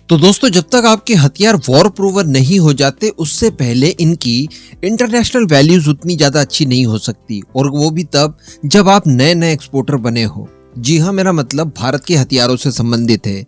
तो दोस्तों, जब तक आपके हथियार वॉर प्रूवर नहीं हो जाते उससे पहले इनकी इंटरनेशनल वैल्यूज उतनी ज्यादा अच्छी नहीं हो सकती, और वो भी तब जब आप नए नए एक्सपोर्टर बने हो। जी हाँ, मेरा मतलब भारत के हथियारों से संबंधित है।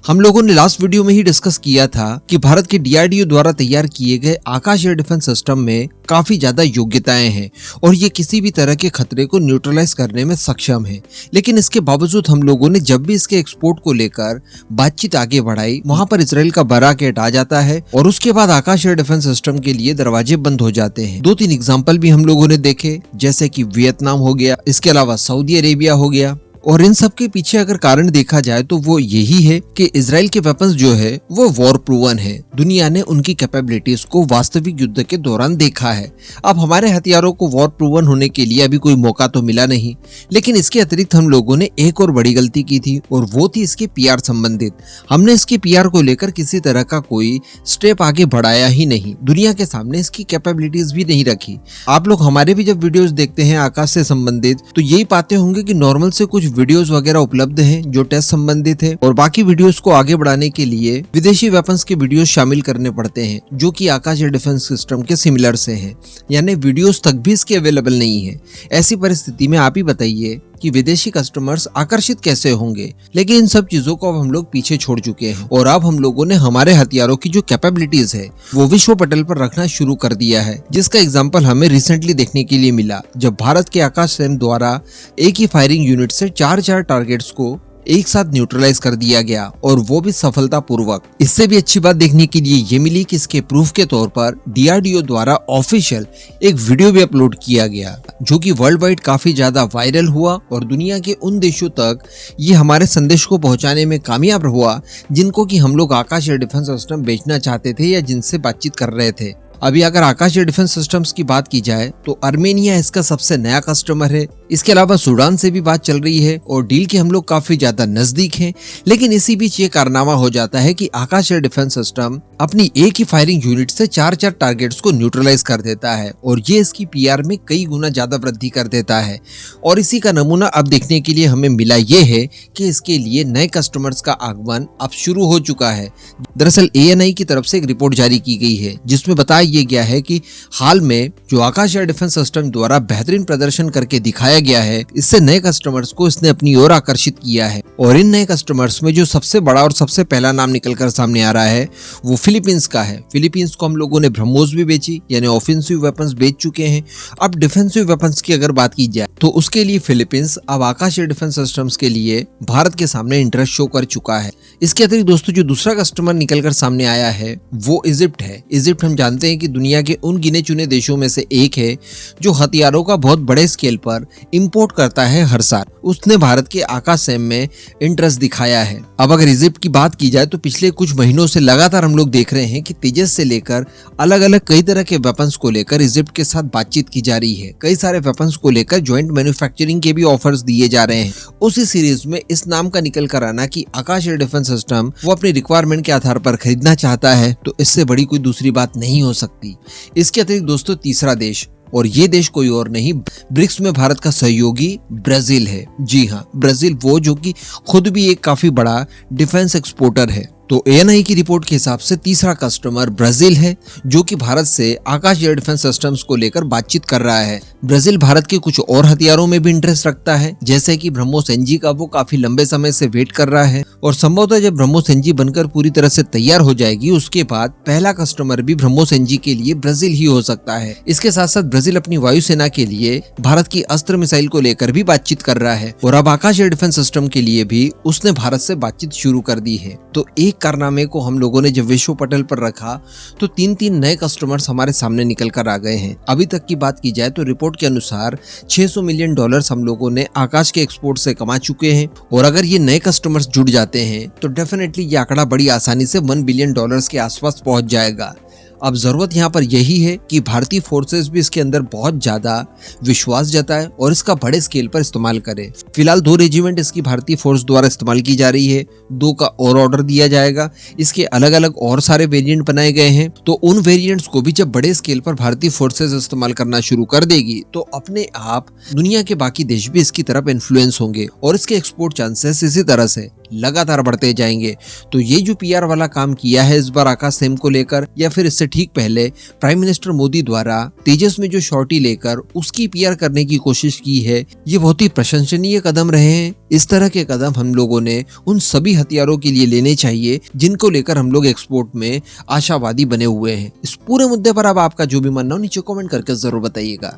हम लोगों ने लास्ट वीडियो में ही डिस्कस किया था कि भारत के DRDO द्वारा तैयार किए गए आकाश एयर डिफेंस सिस्टम में काफी ज्यादा योग्यताएं हैं और ये किसी भी तरह के खतरे को न्यूट्रलाइज करने में सक्षम है। लेकिन इसके बावजूद हम लोगों ने जब भी इसके एक्सपोर्ट को लेकर बातचीत आगे बढ़ाई, वहां पर इसराइल का बड़ा गेट आ जाता है और उसके बाद आकाश एयर डिफेंस सिस्टम के लिए दरवाजे बंद हो जाते हैं। 2-3 एग्जाम्पल भी हम लोगों ने देखे, जैसे कि वियतनाम हो गया, इसके अलावा सऊदी अरेबिया हो गया। और इन सब के पीछे अगर कारण देखा जाए तो वो यही है कि इजराइल के वेपन्स जो है वो वॉर प्रूवन है। दुनिया ने उनकी कैपेबिलिटीज को वास्तविक युद्ध के दौरान देखा है। अब हमारे हथियारों को वॉर प्रूवन होने के लिए अभी कोई मौका तो मिला नहीं, लेकिन इसके अतिरिक्त हम लोगों ने एक और बड़ी गलती की थी और वो थी इसके PR संबंधित। हमने इसके PR को लेकर किसी तरह का कोई स्टेप आगे बढ़ाया ही नहीं, दुनिया के सामने इसकी कैपेबिलिटीज भी नहीं रखी। आप लोग हमारे भी जब वीडियोस देखते हैं आकाश से संबंधित तो यही पाते होंगे कि नॉर्मल से कुछ वीडियोस वगैरह उपलब्ध हैं जो टेस्ट संबंधित है, और बाकी वीडियोस को आगे बढ़ाने के लिए विदेशी वेपन्स के वीडियोस शामिल करने पड़ते हैं जो कि आकाश एयर डिफेंस सिस्टम के सिमिलर से हैं, यानी वीडियोस तक भी इसके अवेलेबल नहीं है। ऐसी परिस्थिति में आप ही बताइए कि विदेशी कस्टमर्स आकर्षित कैसे होंगे। लेकिन इन सब चीजों को अब हम लोग पीछे छोड़ चुके हैं और अब हम लोगों ने हमारे हथियारों की जो कैपेबिलिटीज है वो विश्व पटल पर रखना शुरू कर दिया है, जिसका एग्जांपल हमें रिसेंटली देखने के लिए मिला जब भारत के आकाश सेना द्वारा एक ही फायरिंग यूनिट से 4 टारगेट्स को एक साथ न्यूट्रलाइज कर दिया गया, और वो भी सफलतापूर्वक। इससे भी अच्छी बात देखने के लिए ये मिली कि इसके प्रूफ के तौर पर DRDO द्वारा ऑफिशियल एक वीडियो भी अपलोड किया गया जो कि वर्ल्ड वाइड काफी ज्यादा वायरल हुआ और दुनिया के उन देशों तक ये हमारे संदेश को पहुंचाने में कामयाब हुआ जिनको कि हम लोग आकाश एयर डिफेंस सिस्टम बेचना चाहते थे या जिनसे बातचीत कर रहे थे। अभी अगर आकाश एयर डिफेंस सिस्टम्स की बात की जाए तो अर्मेनिया इसका सबसे नया कस्टमर है। इसके अलावा सूडान से भी बात चल रही है और डील के हम लोग काफी ज्यादा नजदीक हैं। लेकिन इसी बीच ये कारनामा हो जाता है कि आकाश एयर डिफेंस सिस्टम अपनी एक ही फायरिंग यूनिट से 4 टारगेट्स को न्यूट्रलाइज कर देता है और ये इसकी PR में कई गुना ज्यादा वृद्धि कर देता है। और इसी का नमूना अब देखने के लिए हमें मिला ये है कि इसके लिए नए कस्टमर्स का आगमन अब शुरू हो चुका है। दरअसल ANI की तरफ से एक रिपोर्ट जारी की गई है जिसमें बताया ये गया है कि हाल में जो आकाश एयर डिफेंस सिस्टम द्वारा बेहतरीन प्रदर्शन करके दिखाया गया है, इससे नए कस्टमर्स को इसने अपनी ओर आकर्षित किया है। और इन नए कस्टमर्स में जो सबसे बड़ा और सबसे पहला नाम निकलकर सामने आ रहा है वो फिलीपींस का है। फिलीपींस को हम लोगों ने ब्रह्मोस भी बेची, यानी ऑफेंसिव वेपन्स बेच चुके हैं। अब डिफेंसिव वेपन्स की अगर बात की जाए तो उसके लिए फिलीपींस अब आकाश एयर डिफेंस सिस्टम्स के लिए भारत के सामने इंटरेस्ट शो कर चुका है। इसके अतिरिक्त दोस्तों, जो दूसरा कस्टमर निकलकर सामने आया है वो इजिप्ट है। इजिप्ट हम जानते हैं कि दुनिया के उन गिने चुने देशों में से एक है जो हथियारों का बहुत बड़े स्केल पर इंपोर्ट करता है हर साल। उसने भारत के आकाश सेम में इंटरेस्ट दिखाया है। अब अगर इजिप्ट की बात की जाए तो पिछले कुछ महीनों से लगातार हम लोग देख रहे हैं कि तेजस से लेकर अलग अलग कई तरह के वेपन्स को लेकर इजिप्ट के साथ बातचीत की जा रही है। कई सारे वेपन्स को लेकर ज्वाइंट मैन्युफैक्चरिंग के भी ऑफर्स दिए जा रहे हैं। उसी सीरीज में इस नाम का निकल कर आना कि आकाश एयर डिफेंस सिस्टम वो अपनी रिक्वायरमेंट के आधार पर खरीदना चाहता है, तो इससे बड़ी कोई दूसरी बात नहीं हो सकती। इसके अतिरिक्त दोस्तों, तीसरा देश, और ये देश कोई और नहीं, ब्रिक्स में भारत का सहयोगी ब्राजील है। जी हाँ, ब्राजील, वो जो कि खुद भी एक काफी बड़ा डिफेंस एक्सपोर्टर है। तो ANI की रिपोर्ट के हिसाब से तीसरा कस्टमर ब्राजील है जो कि भारत से आकाश एयर डिफेंस सिस्टम्स को लेकर बातचीत कर रहा है। ब्राजील भारत के कुछ और हथियारों में भी इंटरेस्ट रखता है, जैसे कि ब्रह्मोस NG का वो काफी लंबे समय से वेट कर रहा है और संभवतः जब ब्रह्मोस NG बनकर पूरी तरह से तैयार हो जाएगी उसके बाद पहला कस्टमर भी ब्रह्मोस NG के लिए ब्राजील ही हो सकता है। इसके साथ साथ ब्राजील अपनी वायुसेना के लिए भारत की अस्त्र मिसाइल को लेकर भी बातचीत कर रहा है और अब आकाश एयर डिफेंस सिस्टम के लिए भी उसने भारत से बातचीत शुरू कर दी है। तो एक कारनामे को हम लोगों ने जब विश्व पटल पर रखा तो 3 नए कस्टमर्स हमारे सामने निकल कर आ गए हैं। अभी तक की बात की जाए तो रिपोर्ट के अनुसार $600 मिलियन हम लोगों ने आकाश के एक्सपोर्ट से कमा चुके हैं, और अगर ये नए कस्टमर्स जुड़ जाते हैं तो डेफिनेटली ये आंकड़ा बड़ी आसानी से $1 बिलियन के आसपास पहुंच जाएगा। अब जरूरत यहाँ पर यही है कि भारतीय फोर्सेस भी इसके अंदर बहुत ज्यादा विश्वास जताए और इसका बड़े स्केल पर इस्तेमाल करे। फिलहाल 2 रेजिमेंट इसकी भारतीय फोर्स द्वारा इस्तेमाल की जा रही है, 2 का और ऑर्डर दिया जाएगा। इसके अलग अलग और सारे वेरिएंट बनाए गए हैं, तो उन वेरिएंट्स को भी जब बड़े स्केल पर भारतीय फोर्सेस इस्तेमाल करना शुरू कर देगी तो अपने आप दुनिया के बाकी देश भी इसकी तरफ इन्फ्लुएंस होंगे और इसके एक्सपोर्ट चांसेस इसी तरह से लगातार बढ़ते जाएंगे। तो ये जो पीआर वाला काम किया है इस बार आकाश सिम को लेकर, या फिर इससे ठीक पहले प्राइम मिनिस्टर मोदी द्वारा तेजस में जो शॉर्टी लेकर उसकी पीआर करने की कोशिश की है, ये बहुत ही प्रशंसनीय कदम रहे हैं। इस तरह के कदम हम लोगों ने उन सभी हथियारों के लिए लेने चाहिए जिनको लेकर हम लोग एक्सपोर्ट में आशावादी बने हुए हैं। इस पूरे मुद्दे पर अब आपका जो भी मानना हो नीचे कमेंट करके जरूर बताइएगा।